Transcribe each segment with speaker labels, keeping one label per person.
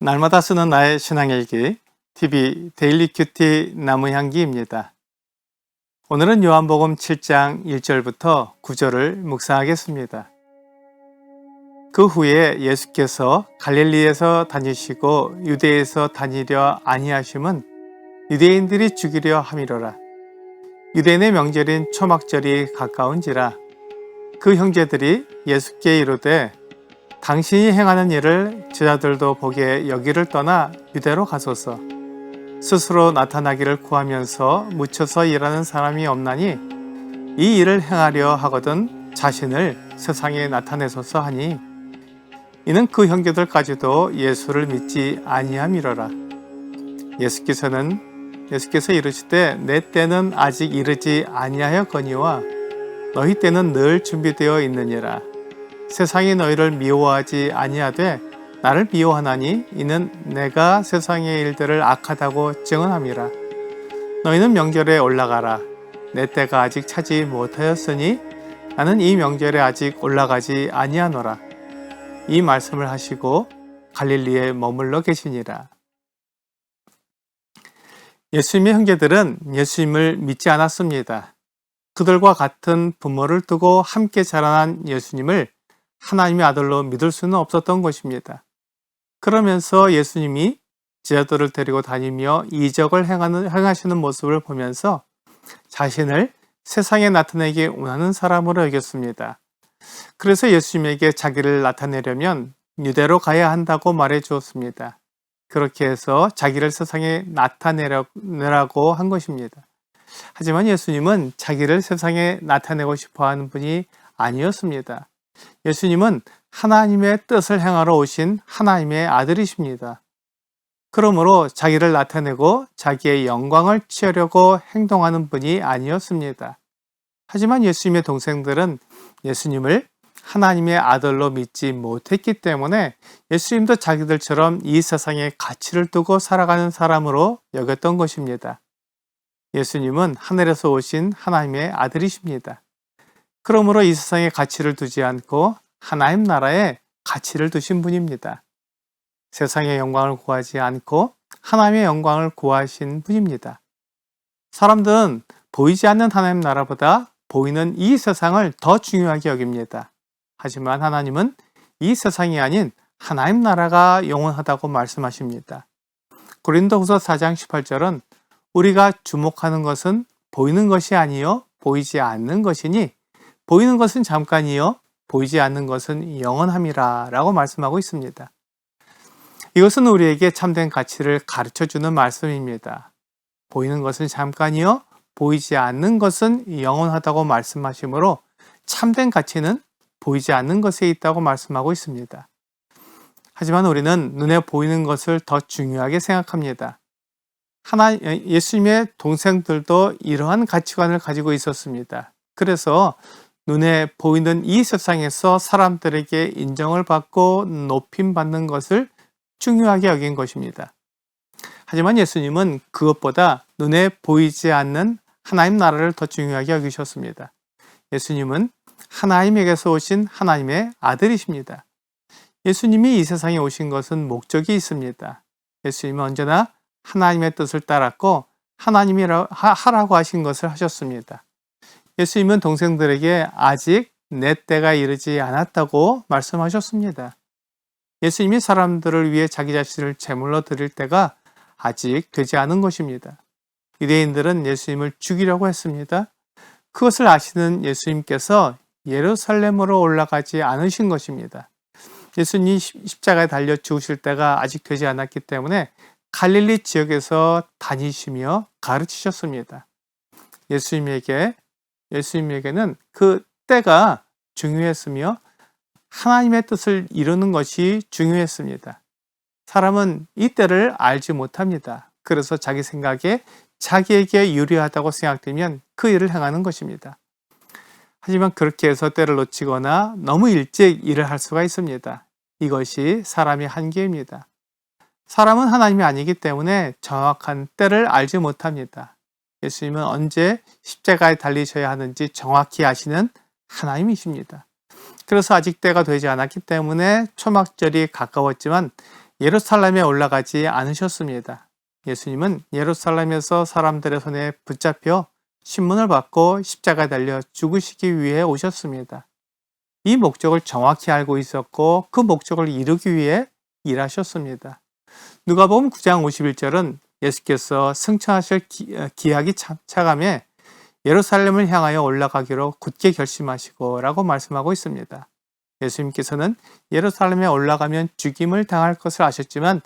Speaker 1: 날마다 쓰는 나의 신앙일기 TV 데일리 큐티 나무향기입니다. 오늘은 요한복음 7장 1절부터 9절을 묵상하겠습니다. 그 후에 예수께서 갈릴리에서 다니시고 유대에서 다니려 아니하심은 유대인들이 죽이려 함이로라. 유대인의 명절인 초막절이 가까운지라. 그 형제들이 예수께 이르되 당신이 행하는 일을 제자들도 보게 여기를 떠나 유대로 가소서. 스스로 나타나기를 구하면서 묻혀서 일하는 사람이 없나니 이 일을 행하려 하거든 자신을 세상에 나타내소서 하니, 이는 그 형제들까지도 예수를 믿지 아니함이로라. 예수께서 이르시되 내 때는 아직 이르지 아니하였거니와 너희 때는 늘 준비되어 있느니라. 세상이 너희를 미워하지 아니하되 나를 미워하나니 이는 내가 세상의 일들을 악하다고 증언함이라. 너희는 명절에 올라가라. 내 때가 아직 차지 못하였으니 나는 이 명절에 아직 올라가지 아니하노라. 이 말씀을 하시고 갈릴리에 머물러 계시니라. 예수님의 형제들은 예수님을 믿지 않았습니다. 그들과 같은 부모를 두고 함께 자라난 예수님을 하나님의 아들로 믿을 수는 없었던 것입니다. 그러면서 예수님이 제자들을 데리고 다니며 이적을 행하시는 모습을 보면서 자신을 세상에 나타내기 원하는 사람으로 여겼습니다. 그래서 예수님에게 자기를 나타내려면 유대로 가야 한다고 말해 주었습니다. 그렇게 해서 자기를 세상에 나타내라고 한 것입니다. 하지만 예수님은 자기를 세상에 나타내고 싶어 하는 분이 아니었습니다. 예수님은 하나님의 뜻을 행하러 오신 하나님의 아들이십니다. 그러므로 자기를 나타내고 자기의 영광을 취하려고 행동하는 분이 아니었습니다. 하지만 예수님의 동생들은 예수님을 하나님의 아들로 믿지 못했기 때문에 예수님도 자기들처럼 이 세상에 가치를 두고 살아가는 사람으로 여겼던 것입니다. 예수님은 하늘에서 오신 하나님의 아들이십니다. 그러므로 이 세상에 가치를 두지 않고 하나님 나라에 가치를 두신 분입니다. 세상의 영광을 구하지 않고 하나님의 영광을 구하신 분입니다. 사람들은 보이지 않는 하나님 나라보다 보이는 이 세상을 더 중요하게 여깁니다. 하지만 하나님은 이 세상이 아닌 하나님 나라가 영원하다고 말씀하십니다. 고린도후서 4장 18절은 우리가 주목하는 것은 보이는 것이 아니요 보이지 않는 것이니 보이는 것은 잠깐이요 보이지 않는 것은 영원함이라 라고 말씀하고 있습니다. 이것은 우리에게 참된 가치를 가르쳐주는 말씀입니다. 보이는 것은 잠깐이요 보이지 않는 것은 영원하다고 말씀하시므로 참된 가치는 보이지 않는 것에 있다고 말씀하고 있습니다. 하지만 우리는 눈에 보이는 것을 더 중요하게 생각합니다. 예수님의 동생들도 이러한 가치관을 가지고 있었습니다. 그래서 눈에 보이는 이 세상에서 사람들에게 인정을 받고 높임받는 것을 중요하게 여긴 것입니다. 하지만 예수님은 그것보다 눈에 보이지 않는 하나님 나라를 더 중요하게 여기셨습니다. 예수님은 하나님에게서 오신 하나님의 아들이십니다. 예수님이 이 세상에 오신 것은 목적이 있습니다. 예수님은 언제나 하나님의 뜻을 따랐고 하나님이 하라고 하신 것을 하셨습니다. 예수님은 동생들에게 아직 내 때가 이르지 않았다고 말씀하셨습니다. 예수님이 사람들을 위해 자기 자신을 제물로 드릴 때가 아직 되지 않은 것입니다. 유대인들은 예수님을 죽이려고 했습니다. 그것을 아시는 예수님께서 예루살렘으로 올라가지 않으신 것입니다. 예수님이 십자가에 달려 죽으실 때가 아직 되지 않았기 때문에 갈릴리 지역에서 다니시며 가르치셨습니다. 예수님에게는 그 때가 중요했으며 하나님의 뜻을 이루는 것이 중요했습니다. 사람은 이 때를 알지 못합니다. 그래서 자기 생각에 자기에게 유리하다고 생각되면 그 일을 행하는 것입니다. 하지만 그렇게 해서 때를 놓치거나 너무 일찍 일을 할 수가 있습니다. 이것이 사람의 한계입니다. 사람은 하나님이 아니기 때문에 정확한 때를 알지 못합니다. 예수님은 언제 십자가에 달리셔야 하는지 정확히 아시는 하나님이십니다. 그래서 아직 때가 되지 않았기 때문에 초막절이 가까웠지만 예루살렘에 올라가지 않으셨습니다. 예수님은 예루살렘에서 사람들의 손에 붙잡혀 신문을 받고 십자가에 달려 죽으시기 위해 오셨습니다. 이 목적을 정확히 알고 있었고 그 목적을 이루기 위해 일하셨습니다. 누가복음 9장 51절은 예수께서 승천하실 기약이 차감해 예루살렘을 향하여 올라가기로 굳게 결심하시고 라고 말씀하고 있습니다. 예수님께서는 예루살렘에 올라가면 죽임을 당할 것을 아셨지만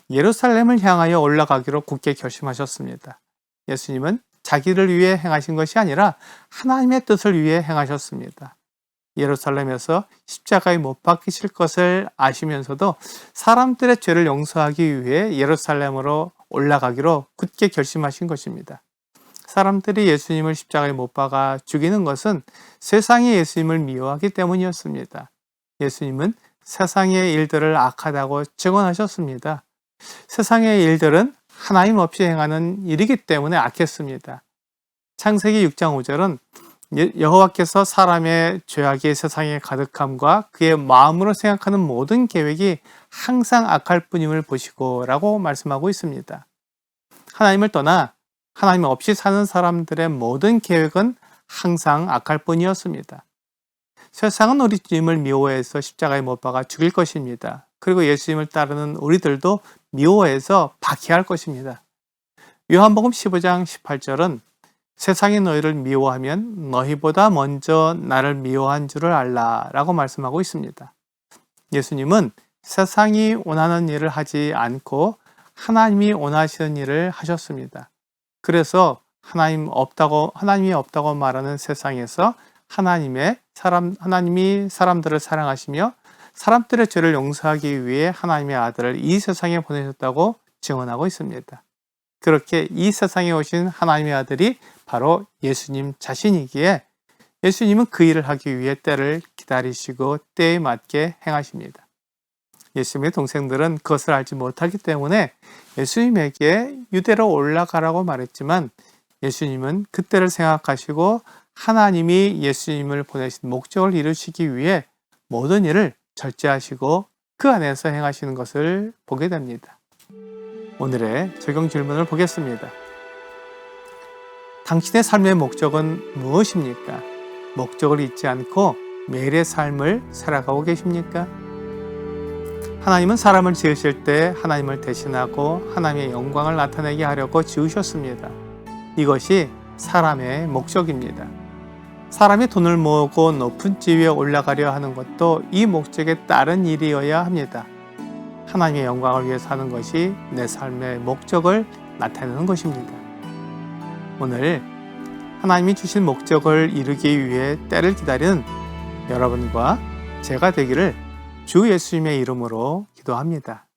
Speaker 1: 예루살렘을 향하여 올라가기로 굳게 결심하셨습니다. 예수님은 자기를 위해 행하신 것이 아니라 하나님의 뜻을 위해 행하셨습니다. 예루살렘에서 십자가에 못 박히실 것을 아시면서도 사람들의 죄를 용서하기 위해 예루살렘으로 올라가기로 굳게 결심하신 것입니다. 사람들이 예수님을 십자가에 못 박아 죽이는 것은 세상이 예수님을 미워하기 때문이었습니다. 예수님은 세상의 일들을 악하다고 증언하셨습니다. 세상의 일들은 하나님 없이 행하는 일이기 때문에 악했습니다. 창세기 6장 5절은 여호와께서 사람의 죄악이 세상에 가득함과 그의 마음으로 생각하는 모든 계획이 항상 악할 뿐임을 보시고 라고 말씀하고 있습니다. 하나님을 떠나 하나님 없이 사는 사람들의 모든 계획은 항상 악할 뿐이었습니다. 세상은 우리 주님을 미워해서 십자가에 못 박아 죽일 것입니다. 그리고 예수님을 따르는 우리들도 미워해서 박해할 것입니다. 요한복음 15장 18절은 세상이 너희를 미워하면 너희보다 먼저 나를 미워한 줄을 알라 라고 말씀하고 있습니다. 예수님은 세상이 원하는 일을 하지 않고 하나님이 원하시는 일을 하셨습니다. 그래서 하나님이 없다고 말하는 세상에서 하나님이 사람들을 사랑하시며 사람들의 죄를 용서하기 위해 하나님의 아들을 이 세상에 보내셨다고 증언하고 있습니다. 그렇게 이 세상에 오신 하나님의 아들이 바로 예수님 자신이기에 예수님은 그 일을 하기 위해 때를 기다리시고 때에 맞게 행하십니다. 예수님의 동생들은 그것을 알지 못하기 때문에 예수님에게 유대로 올라가라고 말했지만 예수님은 그때를 생각하시고 하나님이 예수님을 보내신 목적을 이루시기 위해 모든 일을 절제하시고 그 안에서 행하시는 것을 보게 됩니다. 오늘의 적용 질문을 보겠습니다. 당신의 삶의 목적은 무엇입니까? 목적을 잊지 않고 매일의 삶을 살아가고 계십니까? 하나님은 사람을 지으실 때 하나님을 대신하고 하나님의 영광을 나타내게 하려고 지으셨습니다. 이것이 사람의 목적입니다. 사람이 돈을 모으고 높은 지위에 올라가려 하는 것도 이 목적에 따른 일이어야 합니다. 하나님의 영광을 위해서 하는 것이 내 삶의 목적을 나타내는 것입니다. 오늘 하나님이 주신 목적을 이루기 위해 때를 기다리는 여러분과 제가 되기를 주 예수님의 이름으로 기도합니다.